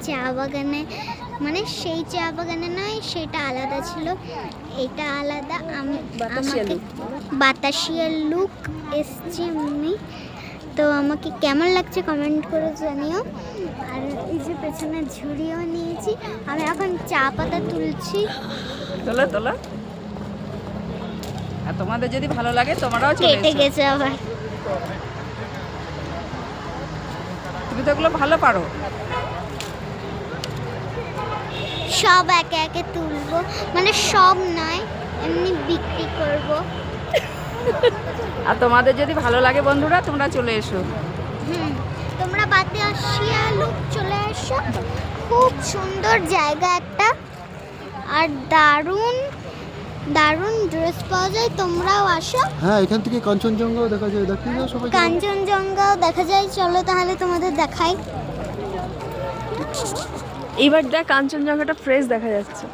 চা বাগানে, মানে সেই চা বাগানে নয়, সেটা আলাদা ছিল, এটা আলাদা। আমাকে বাতাসিয়া লুক এসছি আমি। তো আমাকে কেমন লাগছে কমেন্ট করে জানিও। আর এই যে পেছনে ঝুড়িও নিয়েছি, আমি এখন চা পাতা তুলছি। তোলা তোলা। আর তোমাদের যদি ভালো লাগে তোমরাও চলে কেটে এসো। গেছে আবার। তুমি তো এগুলো ভালো পারো। সব একে একে তুলবো, মানে সব নয়, এমনি বিক্রি করব। আর তোমাদের যদি ভালো লাগে বন্ধুরা তোমরা চলে এসো। তোমরা বাতাসিয়া লুক চলে এসো, খুব সুন্দর জায়গা একটা, আর দারুণ দারুণ ড্রেস পাওয়া যায়, তোমরাও আসো। হ্যাঁ, এখান থেকে কাঞ্চনজঙ্ঘাও দেখা যায়, দেখি না সবাই? কাঞ্চনজঙ্ঘাও দেখা যায়, চলো তাহলে তোমাদের দেখাই। এইবার দেখ কাঞ্চনজঙ্ঘাটা ফ্রেশ দেখা যাচ্ছে।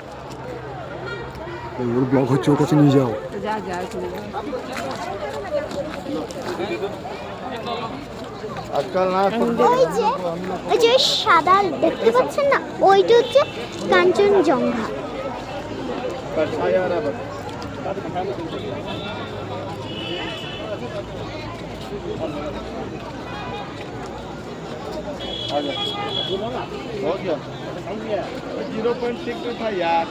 ওর ব্লগ হচ্ছে, ওর কাছে নিয়ে যাও। যা যা চলে যাও। ওই যে সাদা দেখতে পাচ্ছেন না, ওইটা হচ্ছে কাঞ্চনজঙ্ঘা। हो गया 0.6 था यार।